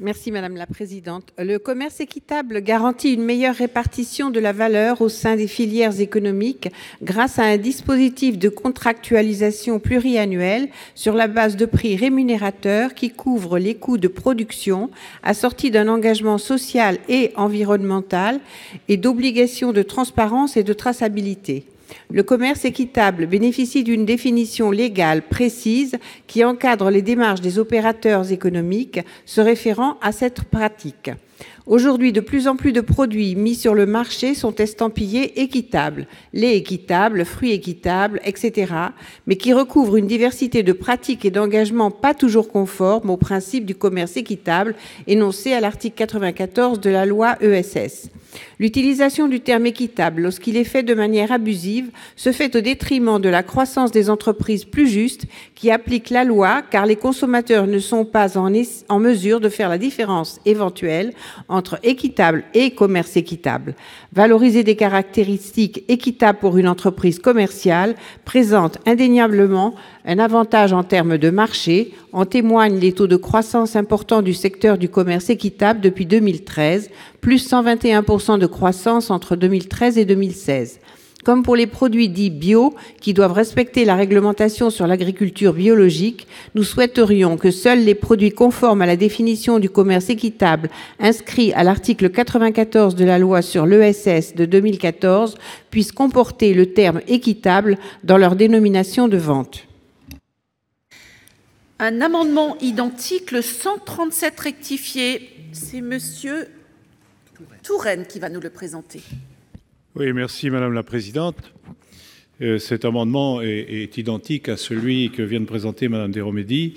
Merci Madame la Présidente. Le commerce équitable garantit une meilleure répartition de la valeur au sein des filières économiques grâce à un dispositif de contractualisation pluriannuelle sur la base de prix rémunérateurs qui couvre les coûts de production assortis d'un engagement social et environnemental et d'obligations de transparence et de traçabilité. Le commerce équitable bénéficie d'une définition légale précise qui encadre les démarches des opérateurs économiques se référant à cette pratique. Aujourd'hui, de plus en plus de produits mis sur le marché sont estampillés équitables, lait équitable, fruits équitables, etc., mais qui recouvrent une diversité de pratiques et d'engagements pas toujours conformes au principe du commerce équitable énoncé à l'article 94 de la loi ESS. L'utilisation du terme équitable, lorsqu'il est fait de manière abusive, se fait au détriment de la croissance des entreprises plus justes qui appliquent la loi, car les consommateurs ne sont pas en mesure de faire la différence éventuelle entre équitable et commerce équitable. Valoriser des caractéristiques équitables pour une entreprise commerciale présente indéniablement un avantage en termes de marché. En témoignent les taux de croissance importants du secteur du commerce équitable depuis 2013, plus 121% de croissance entre 2013 et 2016. Comme pour les produits dits bio, qui doivent respecter la réglementation sur l'agriculture biologique, nous souhaiterions que seuls les produits conformes à la définition du commerce équitable inscrit à l'article 94 de la loi sur l'ESS de 2014 puissent comporter le terme équitable dans leur dénomination de vente. Un amendement identique, le 137 rectifié. C'est Monsieur Touraine qui va nous le présenter. Oui, merci Madame la Présidente. Cet amendement est identique à celui que vient de présenter Madame Deromedi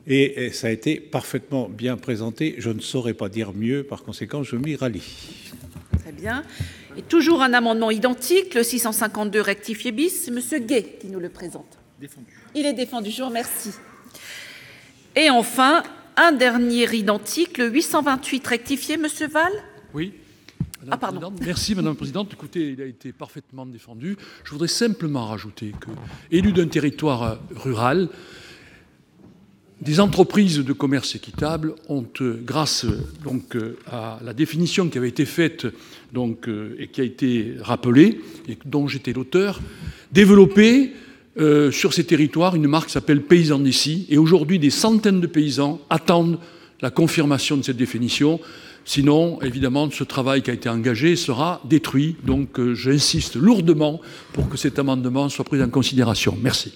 et ça a été parfaitement bien présenté. Je ne saurais pas dire mieux, par conséquent, je m'y rallie. Très bien. Et toujours un amendement identique, le 652 rectifié bis. C'est Monsieur Gay qui nous le présente. Défendu. Il est défendu, je vous remercie. Et enfin, un dernier identique, le 828 rectifié, Monsieur Val. Oui. Pardon. Merci Madame la Présidente. Écoutez, il a été parfaitement défendu. Je voudrais simplement rajouter que, élu d'un territoire rural, des entreprises de commerce équitable ont, grâce donc à la définition qui avait été faite et qui a été rappelée, et dont j'étais l'auteur, développé sur ces territoires une marque qui s'appelle Paysan d'ici. Et aujourd'hui, des centaines de paysans attendent la confirmation de cette définition. Sinon, évidemment, ce travail qui a été engagé sera détruit. Donc, j'insiste lourdement pour que cet amendement soit pris en considération. Merci.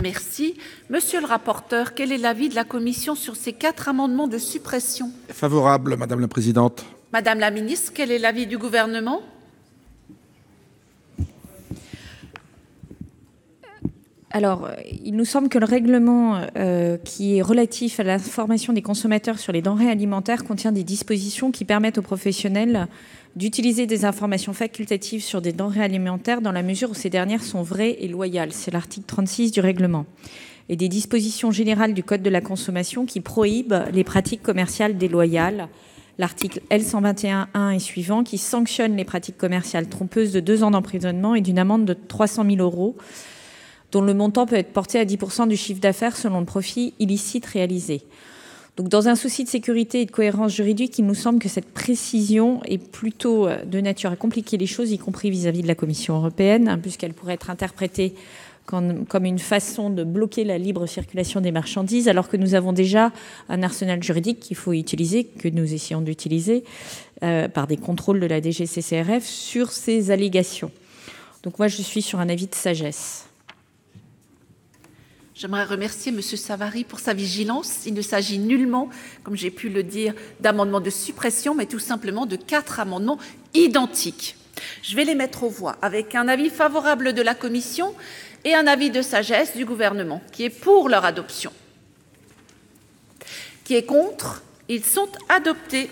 Merci. Monsieur le rapporteur, quel est l'avis de la Commission sur ces 4 amendements de suppression? Favorable, Madame la Présidente. Madame la Ministre, quel est l'avis du Gouvernement? Alors, il nous semble que le règlement qui est relatif à l'information des consommateurs sur les denrées alimentaires contient des dispositions qui permettent aux professionnels d'utiliser des informations facultatives sur des denrées alimentaires dans la mesure où ces dernières sont vraies et loyales. C'est l'article 36 du règlement. Et des dispositions générales du Code de la consommation qui prohibent les pratiques commerciales déloyales. L'article L121.1 et suivant qui sanctionne les pratiques commerciales trompeuses de 2 ans d'emprisonnement et d'une amende de 300 000 €, dont le montant peut être porté à 10% du chiffre d'affaires selon le profit illicite réalisé. Donc, dans un souci de sécurité et de cohérence juridique, il nous semble que cette précision est plutôt de nature à compliquer les choses, y compris vis-à-vis de la Commission européenne, puisqu'elle pourrait être interprétée comme une façon de bloquer la libre circulation des marchandises, alors que nous avons déjà un arsenal juridique qu'il faut utiliser, que nous essayons d'utiliser par des contrôles de la DGCCRF sur ces allégations. Donc moi, je suis sur un avis de sagesse. J'aimerais remercier M. Savary pour sa vigilance. Il ne s'agit nullement, comme j'ai pu le dire, d'amendements de suppression, mais tout simplement de 4 amendements identiques. Je vais les mettre aux voix avec un avis favorable de la Commission et un avis de sagesse du Gouvernement, qui est pour leur adoption. Qui est contre? Ils sont adoptés.